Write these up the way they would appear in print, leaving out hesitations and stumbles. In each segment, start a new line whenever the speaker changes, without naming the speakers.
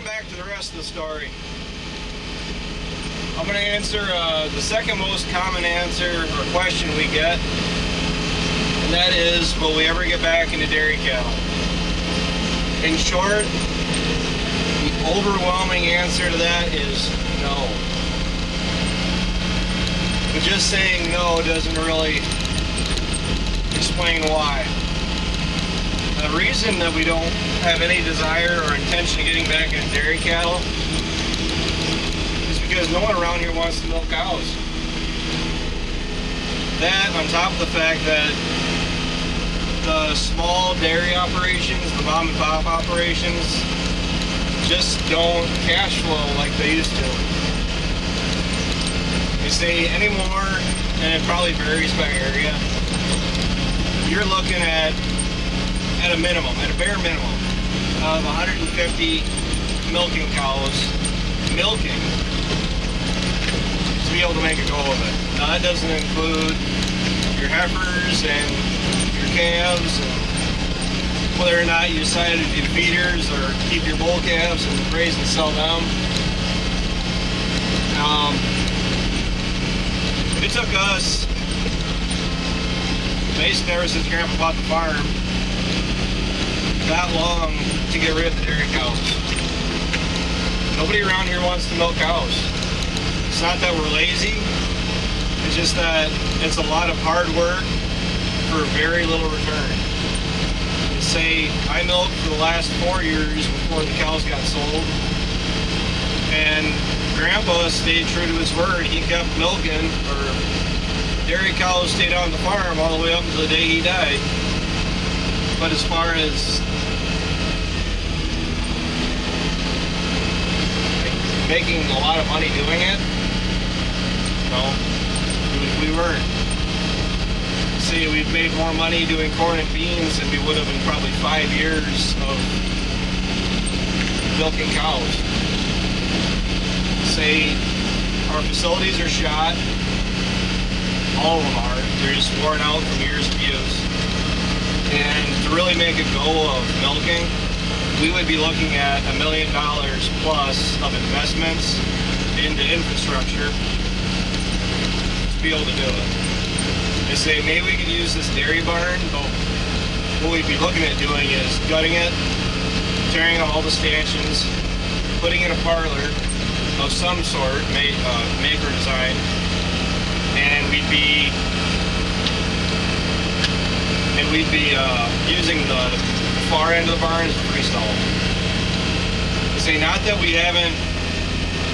back to the rest of the story. I'm going to answer the second most common answer or question we get, and that is, will we ever get back into dairy cattle? In short, the overwhelming answer to that is no. But just saying no doesn't really explain why. The reason that we don't have any desire or intention of getting back into dairy cattle is because no one around here wants to milk cows. That, on top of the fact that the small dairy operations, the mom and pop operations, just don't cash flow like they used to. You see, anymore, and it probably varies by area, you're looking at a minimum, at a bare minimum, of 150 milking cows milking to be able to make a go of it. Now that doesn't include your heifers and your calves, and whether or not you decide to do feeders or keep your bull calves and raise and sell them. It took us, basically ever since Grandpa bought the farm, that long to get rid of the dairy cows. Nobody around here wants to milk cows. It's not that we're lazy, it's just that it's a lot of hard work for very little return. Say, I milked for the last 4 years before the cows got sold, and Grandpa stayed true to his word. He kept milking, or dairy cows stayed on the farm all the way up until the day he died. But as far as making a lot of money doing it, no, we weren't. See, we've made more money doing corn and beans than we would have in probably 5 years of milking cows. Say, our facilities are shot. All of them are. They're just worn out from years of use. And to really make a go of milking, we would be looking at $1 million plus of investments into infrastructure to be able to do it. They say maybe we could use this dairy barn, but what we'd be looking at doing is gutting it, tearing out all the stanchions, putting in a parlor of some sort, make or design, and we'd be using the far end of the barn as a freestall. They say not that we haven't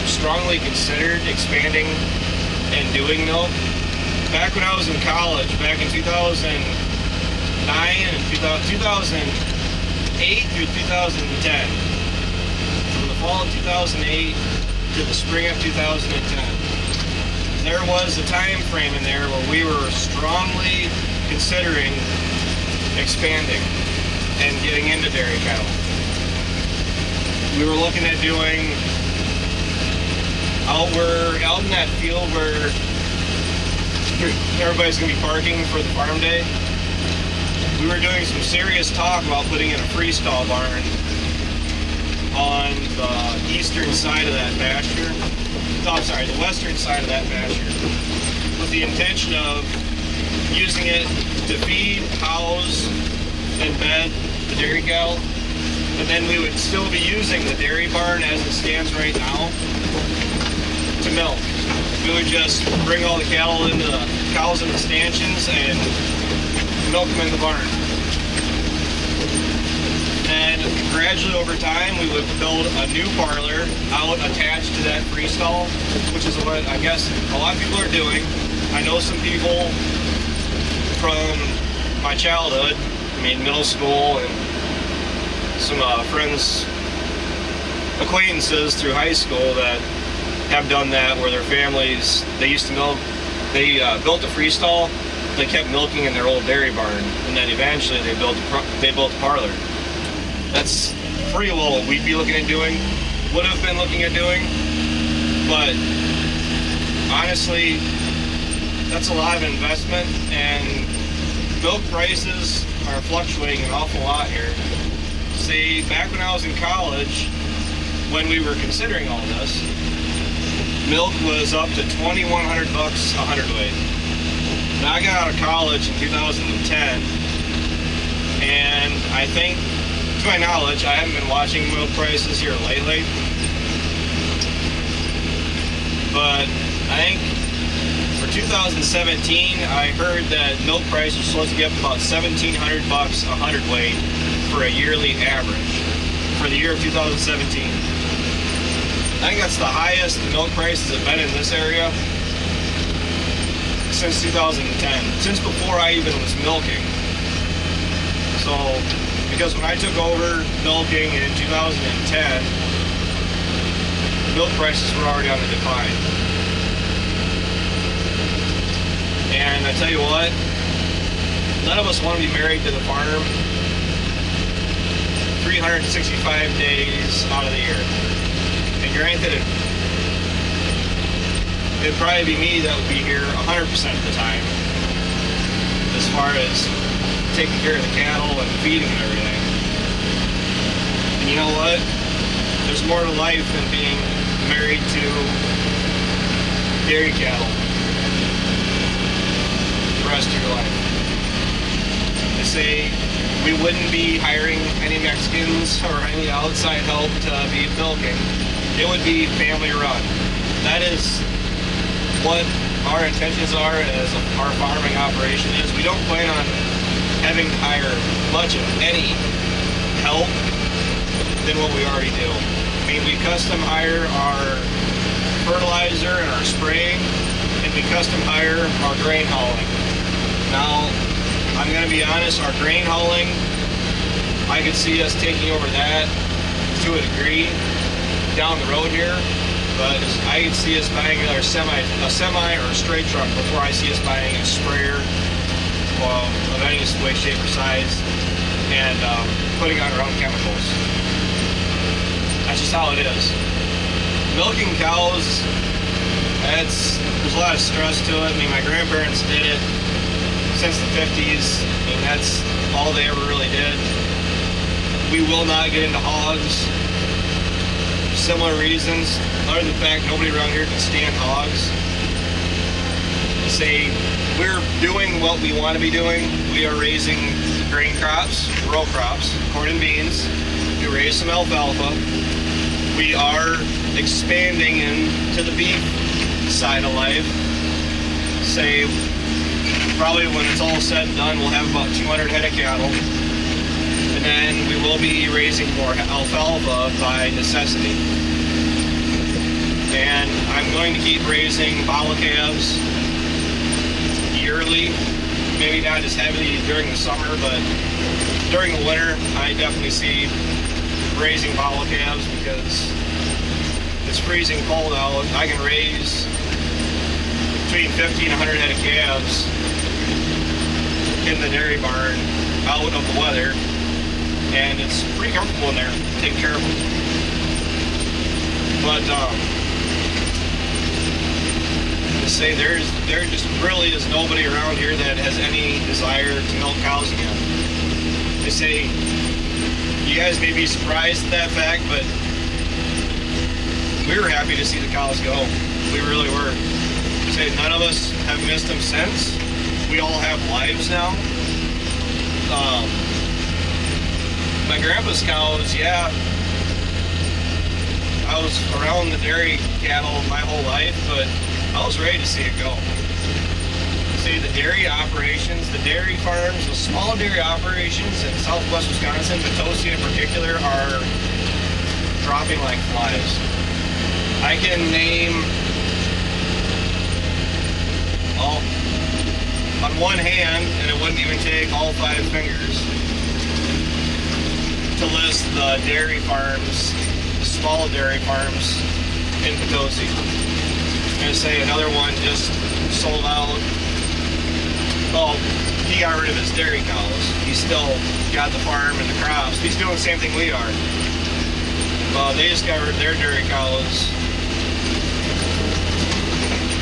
strongly considered expanding and doing milk. Back when I was in college, back in 2009 and 2008 through 2010, from the fall of 2008 to the spring of 2010, there was a time frame in there where we were strongly considering expanding and getting into dairy cattle. We were looking at doing out in that field where everybody's going to be parking for the farm day. We were doing some serious talk about putting in a freestall barn on the eastern side of that pasture. The western side of that pasture, with the intention of using it to feed, house, and bed the dairy cattle. And then we would still be using the dairy barn as it stands right now to milk. We would just bring all the cattle into the cows in the stanchions and milk them in the barn. And gradually over time, we would build a new parlor out attached to that freestall, which is what I guess a lot of people are doing. I know some people from my childhood, middle school, and some friends, acquaintances through high school that have done that, where their families, they used to milk, they built a freestall, they kept milking in their old dairy barn, and then eventually they built a parlor. That's pretty well what we'd be looking at doing, would have been looking at doing, but honestly, that's a lot of investment, and milk prices are fluctuating an awful lot here. See, back when I was in college, when we were considering all this, milk was up to $2,100 a hundredweight. Now, I got out of college in 2010, and I think, to my knowledge, I haven't been watching milk prices here lately, but I think for 2017, I heard that milk price was supposed to get up about $1,700 a hundredweight for a yearly average for the year of 2017. I think that's the highest milk prices have been in this area since 2010, since before I even was milking. So, because when I took over milking in 2010, milk prices were already on the decline. And I tell you what, none of us want to be married to the farm 365 days out of the year. And granted, it'd probably be me that would be here 100% of the time, as far as taking care of the cattle and feeding and everything. And you know what? There's more to life than being married to dairy cattle the rest of your life. They say we wouldn't be hiring any Mexicans or any outside help to be milking. It would be family run. That is what our intentions are as our farming operation is. We don't plan on having to hire much of any help than what we already do. I mean, we custom hire our fertilizer and our spraying, and we custom hire our grain hauling. Now, I'm going to be honest, our grain hauling, I could see us taking over that to a degree down the road here, but I could see us buying another semi or a straight truck before I see us buying a sprayer of any way, shape, or size and putting on our own chemicals. That's just how it is. Milking cows, there's a lot of stress to it. I mean, my grandparents did it since the 50s. I mean, that's all they ever really did. We will not get into hogs. Similar reasons, other than the fact nobody around here can stand hogs. Say we're doing what we want to be doing. We are raising grain crops, row crops, corn and beans. We raise some alfalfa. We are expanding into the beef side of life. Say probably when it's all said and done, we'll have about 200 head of cattle. And then we will be raising more alfalfa by necessity. And I'm going to keep raising bottle calves yearly. Maybe not as heavily during the summer, but during the winter, I definitely see raising bottle calves because it's freezing cold out. I can raise between 50 and 100 head of calves in the dairy barn out of the weather. And it's pretty comfortable in there, taking care of them. But to say there just really is nobody around here that has any desire to milk cows again. They say you guys may be surprised at that fact, but we were happy to see the cows go. We really were. Say none of us have missed them since. We all have lives now. My grandpa's cows, yeah, I was around the dairy cattle my whole life, but I was ready to see it go. See, the dairy operations, the dairy farms, the small dairy operations in southwest Wisconsin, Potosi in particular, are dropping like flies. I can name, well, on one hand, and it wouldn't even take all 5 fingers, to list the dairy farms, the small dairy farms in Potosi. I'm going to say another one just sold out. Well, he got rid of his dairy cows. He still got the farm and the crops. He's doing the same thing we are. They just got rid of their dairy cows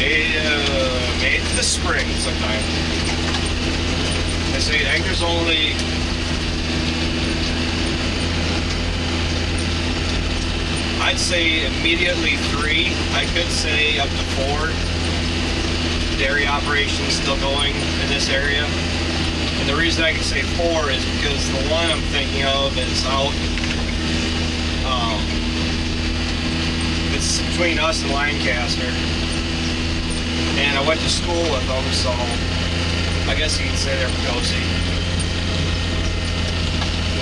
May to the spring sometime. I say, I think there's only, I'd say immediately 3. I could say up to 4 dairy operations still going in this area. And the reason I can say 4 is because the one I'm thinking of is out. It's between us and Lancaster. And I went to school with them, so I guess you could say they're Potosi.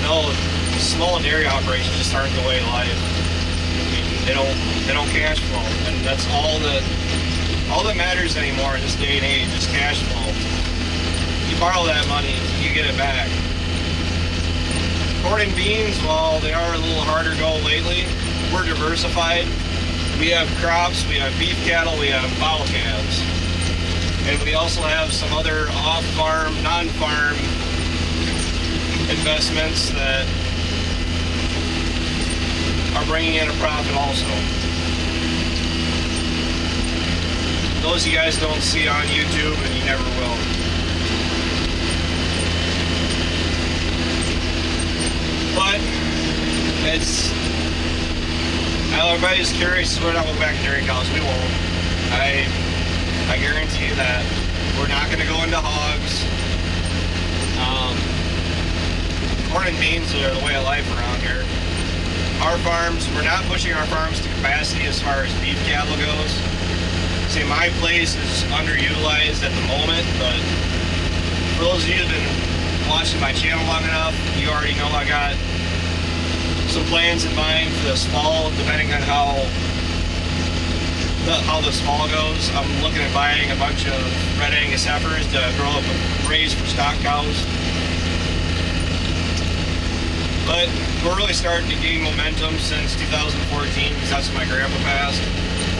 No, small dairy operations just aren't the way of life. I mean, they don't cash flow, and that's all that matters anymore in this day and age is cash flow. You borrow that money, you get it back. Corn and beans, well, they are a little harder to go lately. We're diversified. We have crops, we have beef cattle, we have fowl calves. And we also have some other off-farm, non-farm investments that are bringing in a profit also. Those you guys don't see on YouTube, and you never will. But it's, everybody's curious, we're not going back to dairy cows. We won't. I guarantee you that. We're not going to go into hogs. Corn and beans are the way of life around here. Our farms, we're not pushing our farms to capacity as far as beef cattle goes. See, my place is underutilized at the moment, but for those of you that have been watching my channel long enough, you already know I got some plans in mind for this fall, depending on how this fall goes. I'm looking at buying a bunch of red Angus heifers to grow up and raise for stock cows. But we're really starting to gain momentum since 2014, because that's when my grandpa passed.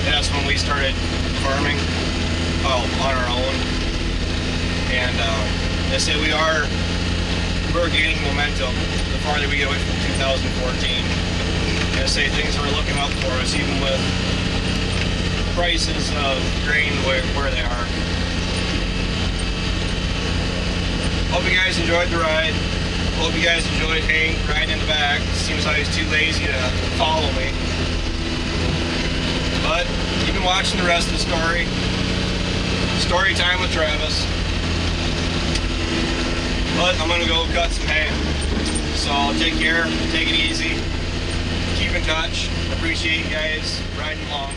And that's when we started farming on our own. And I say we're gaining momentum the farther we get away from 2014. And I say things are looking up for us, even with prices of grain where they are. Hope you guys enjoyed the ride. Hope you guys enjoyed Hank riding in the back. Seems like he's too lazy to follow me. But you've been watching the rest of the story. Story time with Travis. But I'm gonna go cut some hay. So take care, take it easy, keep in touch. Appreciate you guys riding along.